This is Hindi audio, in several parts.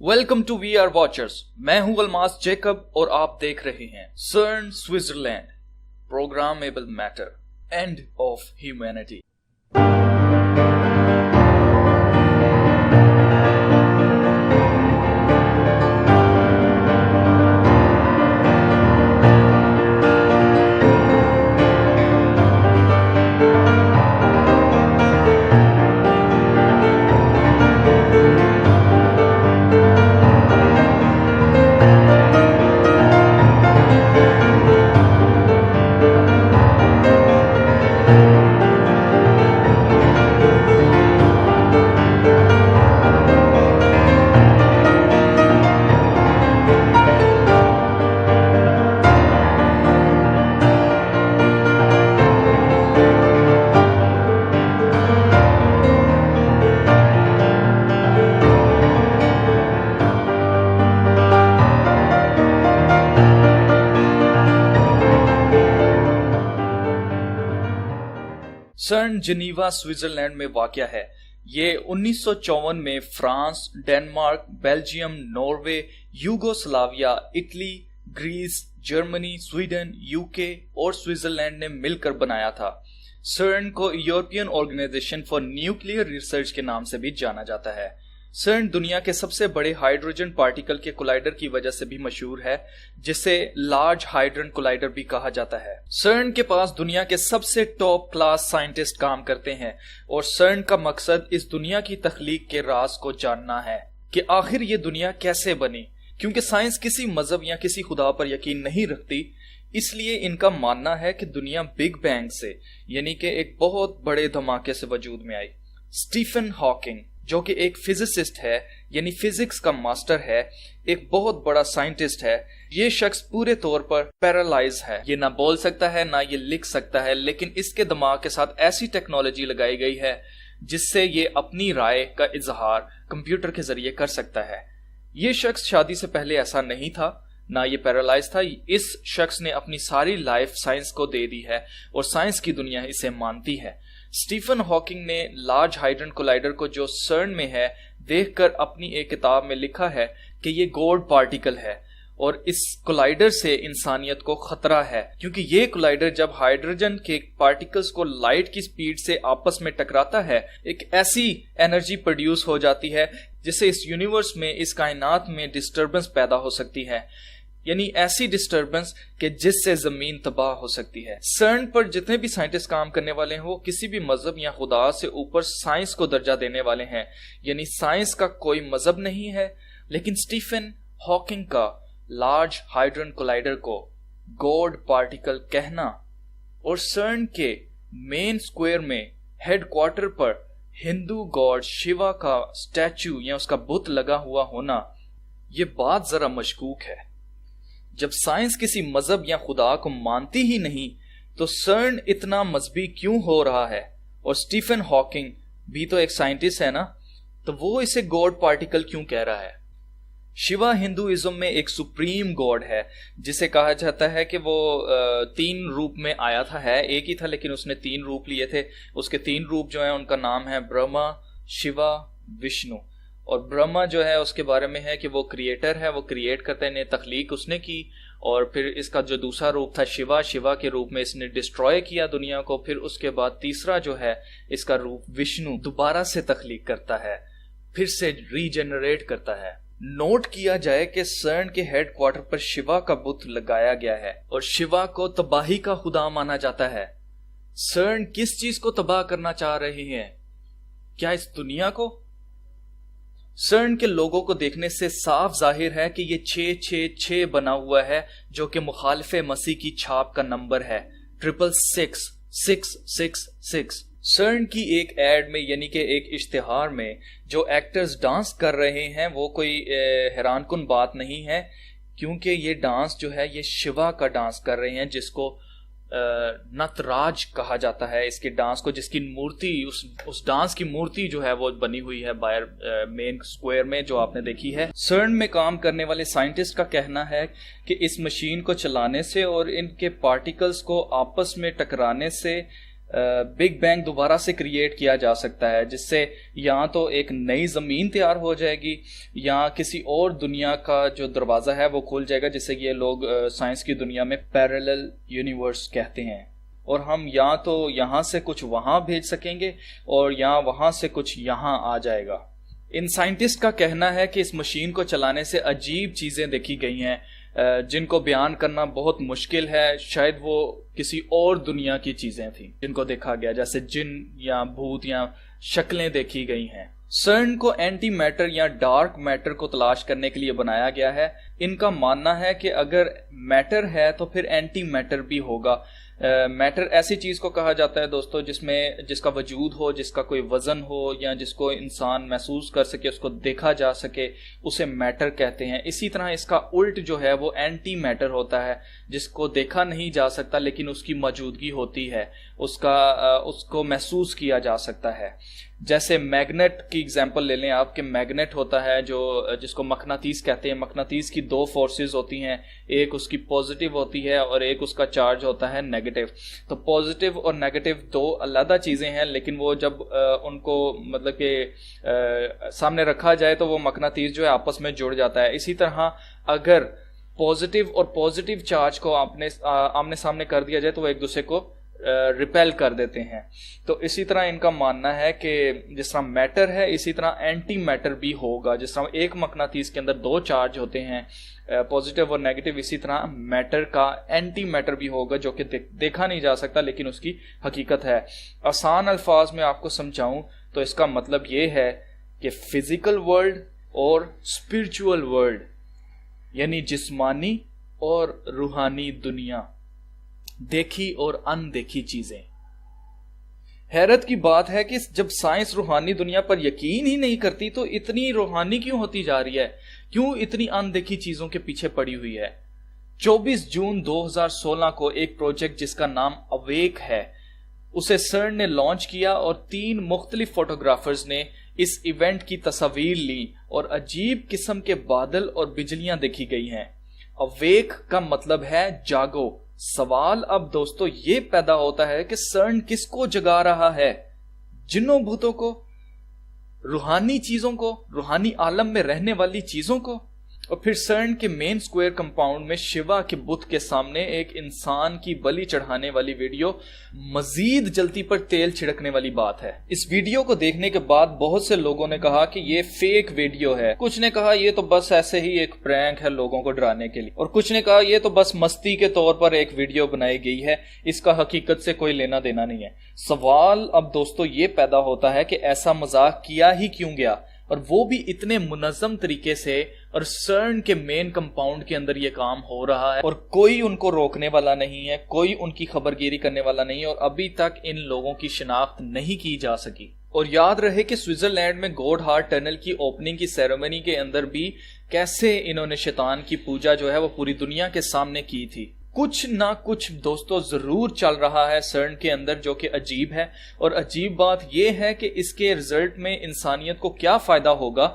Welcome to we are watchers. मैं हूं अलमास जेकब और आप देख रहे हैं CERN Switzerland programmable matter end of humanity. CERN Geneva Switzerland में वाक़या है। ये 1954 में France, Denmark, Belgium, Norway, Yugoslavia, Italy, Greece, Germany, Sweden, UK और स्विट्जरलैंड ने मिलकर बनाया था। सर्न को European Organization for Nuclear Research के नाम से भी जाना जाता है। सर्न दुनिया के सबसे बड़े हाइड्रोजन पार्टिकल के कोलाइडर की वजह से भी मशहूर है, जिसे लार्ज हाइड्रोजन कोलाइडर भी कहा जाता है। सर्न के पास दुनिया के सबसे टॉप क्लास साइंटिस्ट काम करते हैं और सर्न का मकसद इस दुनिया की तख्लीक के राज को जानना है कि आखिर ये दुनिया कैसे बनी। क्योंकि साइंस किसी मजहब या किसी खुदा पर यकीन नहीं रखती, इसलिए इनका मानना है कि दुनिया बिग बैंग से यानी कि एक बहुत बड़े धमाके से वजूद में आई। स्टीफन हॉकिंग जो कि एक फिजिसिस्ट है यानी फिजिक्स का मास्टर है, एक बहुत बड़ा साइंटिस्ट है। ये शख्स पूरे तौर पर पैरालाइज है, ये ना बोल सकता है ना ये लिख सकता है, लेकिन इसके दिमाग के साथ ऐसी टेक्नोलॉजी लगाई गई है जिससे ये अपनी राय का इजहार कंप्यूटर के जरिए कर सकता है। ये शख्स शादी से पहले ऐसा नहीं था, ना ये पैरालाइज था। इस शख्स ने अपनी सारी लाइफ साइंस को दे दी है और साइंस की दुनिया इसे मानती है। स्टीफन हॉकिंग ने लार्ज हाइड्रोजन कोलाइडर को जो सर्न में है देखकर अपनी एक किताब में लिखा है कि ये गॉड पार्टिकल है और इस कोलाइडर से इंसानियत को खतरा है, क्योंकि ये कोलाइडर जब हाइड्रोजन के पार्टिकल्स को लाइट की स्पीड से आपस में टकराता है, एक ऐसी एनर्जी प्रोड्यूस हो जाती है जिससे इस यूनिवर्स में, इस कायनात में डिस्टर्बेंस पैदा हो सकती है, यानी ऐसी डिस्टर्बेंस कि जिससे जमीन तबाह हो सकती है। सर्न पर जितने भी साइंटिस्ट काम करने वाले हैं वो किसी भी मजहब या खुदा से ऊपर साइंस को दर्जा देने वाले हैं, यानी साइंस का कोई मजहब नहीं है। लेकिन स्टीफन हॉकिंग का लार्ज हाइड्रोजन कोलाइडर को गॉड पार्टिकल कहना और सर्न के मेन स्क्वायर में हेडक्वार्टर पर हिंदू गॉड शिवा का स्टैचू या उसका बुत लगा हुआ होना, ये बात जरा मशकूक है। जब साइंस किसी मजहब या खुदा को मानती ही नहीं तो सर्न इतना मजहबी क्यों हो रहा है? और स्टीफन हॉकिंग भी तो एक साइंटिस्ट है ना, तो वो इसे गॉड पार्टिकल क्यों कह रहा है? शिवा हिंदुइज्म में एक सुप्रीम गॉड है जिसे कहा जाता है कि वो 3 रूप में आया था। है एक ही था लेकिन उसने 3 रूप लिए थे। उसके 3 रूप जो है उनका नाम है ब्रह्मा, शिवा, विष्णु। और ब्रह्मा जो है उसके बारे में है कि वो क्रिएटर है, वो क्रिएट करते हैं, तख्लीक उसने की। और फिर इसका जो दूसरा रूप था शिवा, शिवा के रूप में इसने डिस्ट्रॉय किया दुनिया को। फिर उसके बाद तीसरा जो है इसका रूप विष्णु दोबारा से तख्लीक करता है, फिर से रीजेनरेट करता है। नोट किया जाए कि सर्न के हेडक्वार्टर पर शिवा का बुत लगाया गया है और शिवा को तबाही का खुदा माना जाता है। सर्न किस चीज को तबाह करना चाह रहे हैं? क्या इस दुनिया को? सर्न के लोगों को देखने से साफ जाहिर है कि ये 666 बना हुआ है, जो कि मुखालिफे मसीह की छाप का नंबर है 666 सर्न की एक एड में यानी कि एक इश्तिहार में जो एक्टर्स डांस कर रहे हैं वो कोई हैरानकुन बात नहीं है, क्योंकि ये डांस जो है ये शिवा का डांस कर रहे हैं जिसको नटराज कहा जाता है। इसके डांस को, जिसकी मूर्ति, उस डांस की मूर्ति जो है वो बनी हुई है बाहर मेन स्क्वायर में जो आपने देखी है। सर्न में काम करने वाले साइंटिस्ट का कहना है कि इस मशीन को चलाने से और इनके पार्टिकल्स को आपस में टकराने से बिग बैंग दोबारा से क्रिएट किया जा सकता है, जिससे यहाँ तो एक नई ज़मीन तैयार हो जाएगी, यहाँ किसी और दुनिया का जो दरवाज़ा है वो खुल जाएगा, जिससे ये लोग साइंस की दुनिया में पैरेलल यूनिवर्स कहते हैं। और हम या तो यहाँ से कुछ वहाँ भेज सकेंगे और या वहाँ से कुछ यहाँ आ जाएगा। इन साइंटिस्ट का कहना है कि इस मशीन को चलाने से अजीब चीज़ें देखी गई हैं जिनको बयान करना बहुत मुश्किल है। शायद वो किसी और दुनिया की चीज़ें थी जिनको देखा गया, जैसे जिन या भूत या शक्लें देखी गई हैं। सर्न को एंटी मैटर या डार्क मैटर को तलाश करने के लिए बनाया गया है। इनका मानना है कि अगर मैटर है तो फिर एंटी मैटर भी होगा। मैटर ऐसी चीज को कहा जाता है दोस्तों जिसका वजूद हो, जिसका कोई वजन हो या जिसको इंसान महसूस कर सके, उसको देखा जा सके, उसे मैटर कहते हैं। इसी तरह इसका उल्ट जो है वो एंटी मैटर होता है, जिसको देखा नहीं जा सकता लेकिन उसकी मौजूदगी होती है, उसको महसूस किया जा सकता है। जैसे मैग्नेट की एग्जांपल ले लें आप, कि मैग्नेट होता है जिसको मकनातीस कहते हैं। मकनातीस की दो फोर्सेस होती हैं, एक उसकी पॉजिटिव होती है और एक उसका चार्ज होता है नेगेटिव। तो पॉजिटिव और नेगेटिव दो अलग चीजें हैं, लेकिन वो जब उनको मतलब कि सामने रखा जाए तो वो मकनातीस जो है आपस में जुड़ जाता है। इसी तरह अगर पॉजिटिव और पॉजिटिव चार्ज को आमने सामने कर दिया जाए तो वो एक दूसरे को रिपेल कर देते हैं। तो इसी तरह इनका मानना है कि जिस तरह मैटर है इसी तरह एंटी मैटर भी होगा। जिस तरह एक मकनातीस के अंदर दो चार्ज होते हैं, पॉजिटिव और नेगेटिव, इसी तरह मैटर का एंटी मैटर भी होगा जो कि देखा नहीं जा सकता लेकिन उसकी हकीकत है। आसान अल्फाज में आपको समझाऊं तो इसका मतलब ये है कि फिजिकल वर्ल्ड और स्पिरिचुअल वर्ल्ड, यानी जिस्मानी और रूहानी दुनिया, देखी और अनदेखी चीजें। हैरत की बात है कि जब साइंस रूहानी दुनिया पर यकीन ही नहीं करती तो इतनी रूहानी क्यों होती जा रही है, क्यों इतनी अनदेखी चीजों के पीछे पड़ी हुई है। 24 जून 2016 को एक प्रोजेक्ट जिसका नाम अवेक है उसे सर्न ने लॉन्च किया और 3 मुख्तलिफ फोटोग्राफर्स ने इस इवेंट की तस्वीर ली और अजीब किस्म के बादल और बिजलियां देखी गई हैं। अवेक का मतलब है जागो। सवाल अब दोस्तों ये पैदा होता है कि सर्न किसको जगा रहा है? जिन्नों भूतों को, रूहानी चीजों को, रूहानी आलम में रहने वाली चीजों को? और फिर सर्न के मेन स्क्वायर कंपाउंड में शिवा के बुत के सामने एक इंसान की बलि चढ़ाने वाली वीडियो मजीद जलती पर तेल छिड़कने वाली बात है। इस वीडियो को देखने के बाद बहुत से लोगों ने कहा कि ये फेक वीडियो है, कुछ ने कहा ये तो बस ऐसे ही एक प्रैंक है लोगों को डराने के लिए, और कुछ ने कहा ये तो बस मस्ती के तौर पर एक वीडियो बनाई गई है, इसका हकीकत से कोई लेना देना नहीं है। सवाल अब दोस्तों ये पैदा होता है कि ऐसा मजाक किया ही क्यों गया, और वो भी इतने मुनज़्ज़म तरीके से, और सर्न के मेन कंपाउंड के अंदर ये काम हो रहा है और कोई उनको रोकने वाला नहीं है, कोई उनकी खबरगिरी करने वाला नहीं है, और अभी तक इन लोगों की शिनाख्त नहीं की जा सकी। और याद रहे कि स्विट्जरलैंड में गोडहार्ट टनल की ओपनिंग की सेरेमनी के अंदर भी कैसे इन्होंने शैतान की पूजा जो है वो पूरी दुनिया के सामने की थी। कुछ ना कुछ दोस्तों जरूर चल रहा है सर्न के अंदर जो कि अजीब है, और अजीब बात यह है कि इसके रिजल्ट में इंसानियत को क्या फायदा होगा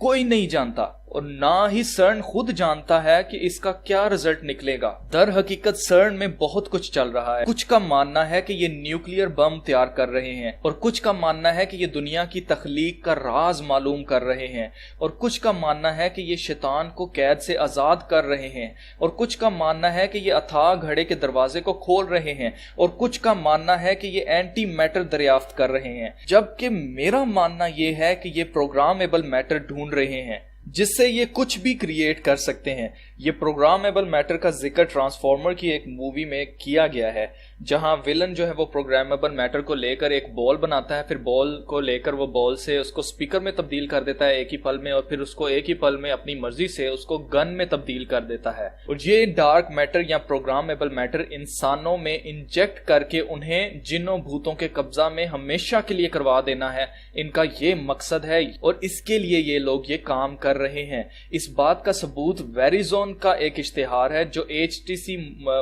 कोई नहीं जानता, और ना ही सर्न खुद जानता है कि इसका क्या रिजल्ट निकलेगा। दर हकीकत सर्न में बहुत कुछ चल रहा है। कुछ का मानना है कि ये न्यूक्लियर बम तैयार कर रहे हैं, और कुछ का मानना है कि ये दुनिया की तख्लीक का राज मालूम कर रहे हैं, और कुछ का मानना है कि ये शैतान को कैद से आजाद कर रहे हैं, और कुछ का मानना है कि ये अथाह घड़े के दरवाजे को खोल रहे हैं, और कुछ का मानना है कि ये एंटी मैटर दरियाफ्त कर रहे हैं। जबकि मेरा मानना ये है कि ये प्रोग्रामेबल मैटर ढूंढ रहे हैं जिससे ये कुछ भी क्रिएट कर सकते हैं। ये प्रोग्रामेबल मैटर का जिक्र ट्रांसफॉर्मर की एक मूवी में किया गया है, जहां विलन जो है वो प्रोग्रामेबल मैटर को लेकर एक बॉल बनाता है, फिर बॉल को लेकर वो बॉल से उसको स्पीकर में तब्दील कर देता है एक ही पल में, और फिर उसको एक ही पल में अपनी मर्जी से उसको गन में तब्दील कर देता है। और ये डार्क मैटर या प्रोग्रामेबल मैटर इंसानों में इंजेक्ट करके उन्हें जिन्नों भूतों के कब्जा में हमेशा के लिए करवा देना है, इनका ये मकसद है, और इसके लिए ये लोग ये काम कर रहे हैं। इस बात का सबूत वेरिजोन का एक इश्तिहार है जो HTC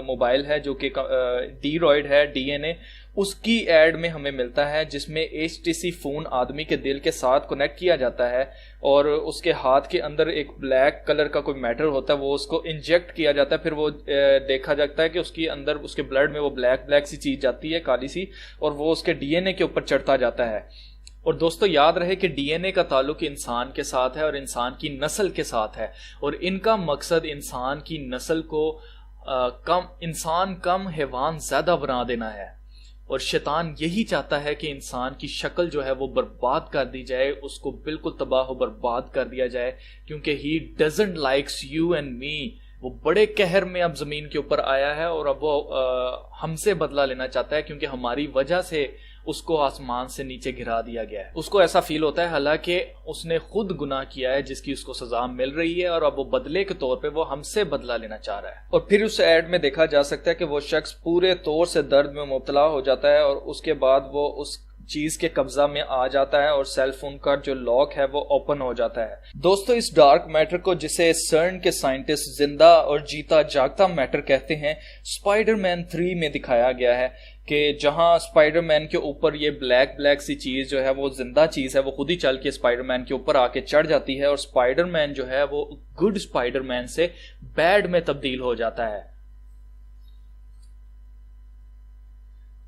मोबाइल है, जो कि डीरॉयड है, DNA, उसकी एड में हमें मिलता है, जिसमें HTC फोन आदमी के दिल के साथ कनेक्ट किया जाता है और उसके हाथ के अंदर एक ब्लैक कलर का कोई मैटर होता है, वो उसको इंजेक्ट किया जाता है। फिर वो देखा जाता है कि उसके अंदर उसके ब्लड में वो ब्लैक सी चीज जाती है, काली सी, और वो उसके DNA के ऊपर चढ़ता जाता है। और दोस्तों याद रहे कि DNA का ताल्लुक इंसान के साथ है और इंसान की नस्ल के साथ है, और इनका मकसद इंसान की नस्ल को इंसान कम हैवान ज्यादा बना देना है। और शैतान यही चाहता है कि इंसान की शक्ल जो है वो बर्बाद कर दी जाए, उसको बिल्कुल तबाह बर्बाद कर दिया जाए, क्योंकि he doesn't likes you and me. वो बड़े कहर में अब जमीन के ऊपर आया है और अब वो हमसे बदला लेना चाहता है, क्योंकि हमारी वजह से उसको आसमान से नीचे गिरा दिया गया है। उसको ऐसा फील होता है हालांकि उसने खुद गुनाह किया है जिसकी उसको सजा मिल रही है, और अब वो बदले के तौर पे वो हमसे बदला लेना चाह रहा है। और फिर उस एड में देखा जा सकता है कि वो शख्स पूरे तौर से दर्द में मुब्तला हो जाता है और उसके बाद वो उस चीज के कब्जा में आ जाता है और सेल फोन का जो लॉक है वो ओपन हो जाता है। दोस्तों इस डार्क मैटर को, जिसे सर्न के साइंटिस्ट जिंदा और जीता जागता मैटर कहते हैं, स्पाइडरमैन 3 में दिखाया गया है कि जहां स्पाइडरमैन के ऊपर ये ब्लैक सी चीज जो है वो जिंदा चीज है, वो खुद ही चल के स्पाइडरमैन के ऊपर आके चढ़ जाती है और स्पाइडरमैन जो है वो गुड स्पाइडरमैन से बैड में तब्दील हो जाता है।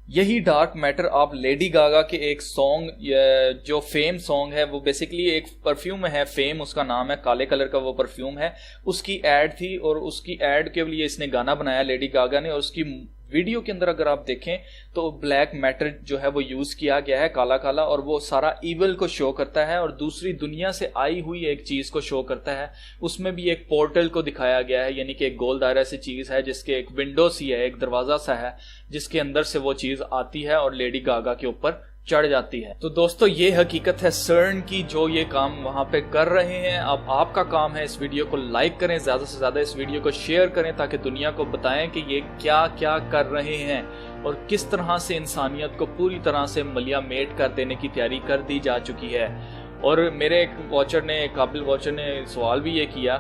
यही डार्क मैटर आप लेडी गागा के एक सॉन्ग, जो फेम सॉन्ग है, वो बेसिकली एक परफ्यूम है, फेम उसका नाम है, काले कलर का वो परफ्यूम है, उसकी एड थी और उसकी एड के लिए इसने गाना बनाया लेडी गागा ने। और उसकी वीडियो के अंदर अगर आप देखें तो ब्लैक मैटर जो है वो यूज किया गया है, काला काला, और वो सारा ईवल को शो करता है और दूसरी दुनिया से आई हुई एक चीज को शो करता है। उसमें भी एक पोर्टल को दिखाया गया है, यानी कि एक गोल दायरा सी चीज है जिसके एक विंडो सी है, एक दरवाजा सा है, जिसके अंदर से वो चीज आती है और लेडी गागा के ऊपर चढ़ जाती है। तो दोस्तों ये हकीकत है सर्न की, जो ये काम वहां पे कर रहे हैं। अब आपका काम है इस वीडियो को लाइक करें, ज्यादा से ज्यादा इस वीडियो को शेयर करें, ताकि दुनिया को बताएं कि ये क्या क्या कर रहे हैं और किस तरह से इंसानियत को पूरी तरह से मलियामेट कर देने की तैयारी कर दी जा चुकी है। और मेरे एक वॉचर ने, काबिल वॉचर ने सवाल भी ये किया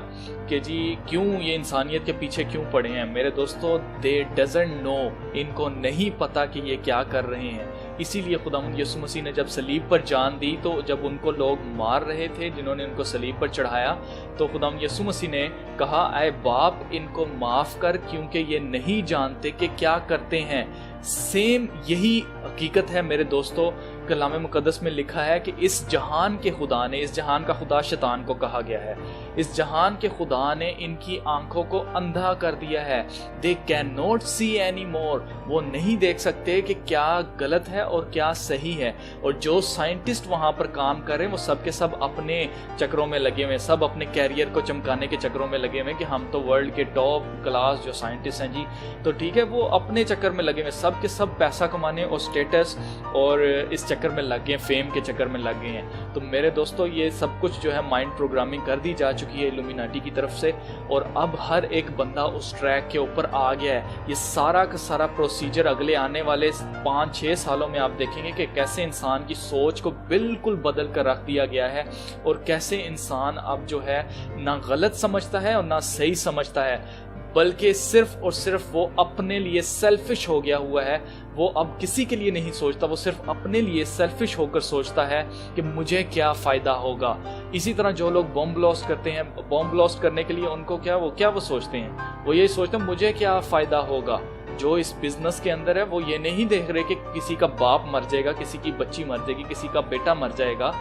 कि जी क्यों ये इंसानियत के पीछे क्यों पड़े हैं। मेरे दोस्तों, दे डजंट नो, इनको नहीं पता कि ये क्या कर रहे हैं। इसीलिए खुदावंद यीशु मसीह ने जब सलीब पर जान दी, तो जब उनको लोग मार रहे थे जिन्होंने उनको सलीब पर चढ़ाया, तो खुदावंद यीशु मसीह ने कहा, ऐ बाप इनको माफ कर, क्योंकि ये नहीं जानते कि क्या करते हैं। सेम यही हकीकत है मेरे दोस्तों। कलाम मुकद्दस में लिखा है कि इस जहान के खुदा ने, इस जहान का खुदा शैतान को कहा गया है, इस जहान के खुदा ने इनकी आंखों को अंधा कर दिया है। They can not see any more, वो नहीं देख सकते कि क्या गलत है और क्या सही है। और जो साइंटिस्ट वहां पर काम कर रहे हैं वो सब के सब अपने चक्रों में लगे हुए, सब अपने कैरियर को चमकाने के चक्रों में लगे हुए कि हम तो वर्ल्ड के टॉप क्लास जो साइंटिस्ट हैं जी। तो ठीक है, वो अपने चक्कर में लगे हुए, सब के सब पैसा कमाने और स्टेटस और इस चक्कर में लग गए, फेम के चक्कर में लग गए हैं। तो मेरे दोस्तों ये सब कुछ जो है माइंड प्रोग्रामिंग कर दी जा चुकी है इल्यूमिनाटी की तरफ से, और अब हर एक बंदा उस ट्रैक के ऊपर आ गया है। ये सारा का सारा प्रोसीजर अगले आने वाले 5-6 सालों में आप देखेंगे कि कैसे इंसान की सोच को बिल्कुल बदल कर रख दिया गया है, और कैसे इंसान अब जो है ना गलत समझता है और ना सही समझता है, बल्कि सिर्फ और सिर्फ वो अपने लिए सेल्फिश हो गया हुआ है। वो अब किसी के लिए नहीं सोचता, वो सिर्फ अपने लिए सेल्फिश होकर सोचता है कि मुझे क्या फायदा होगा। इसी तरह जो लोग बॉम्ब ब्लास्ट करते हैं, बॉम्ब ब्लास्ट करने के लिए उनको क्या वो सोचते हैं, वो ये सोचते हैं मुझे क्या फायदा होगा। जो इस बिजनेस के अंदर है वो ये नहीं देख रहे कि किसी का बाप मर जाएगा, किसी की बच्ची मर जाएगी, किसी का बेटा मर जाएगा,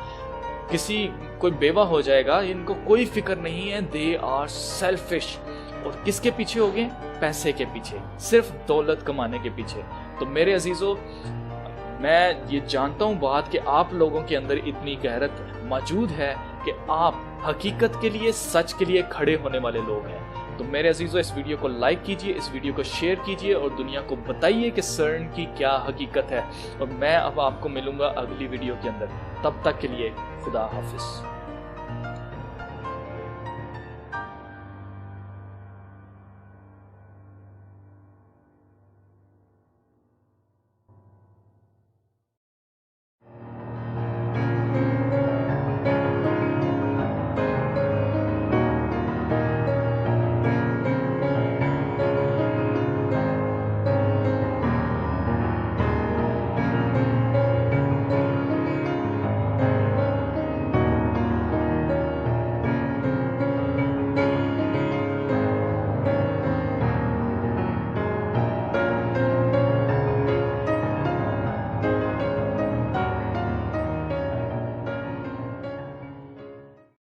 कोई बेवा हो जाएगा, इनको कोई फिक्र नहीं है। They are selfish. और किसके पीछे हो गए? पैसे के पीछे, सिर्फ दौलत कमाने के पीछे। तो मेरे अजीजों, मैं ये जानता हूं बात कि आप लोगों के अंदर इतनी गहरत मौजूद है कि आप हकीकत के लिए, सच के लिए खड़े होने वाले लोग हैं। तो मेरे अजीजों, इस वीडियो को लाइक कीजिए, इस वीडियो को शेयर कीजिए और दुनिया को बताइए कि सर्न की क्या हकीकत है। और मैं अब आपको मिलूंगा अगली वीडियो के अंदर। तब तक के लिए खुदा हाफिज।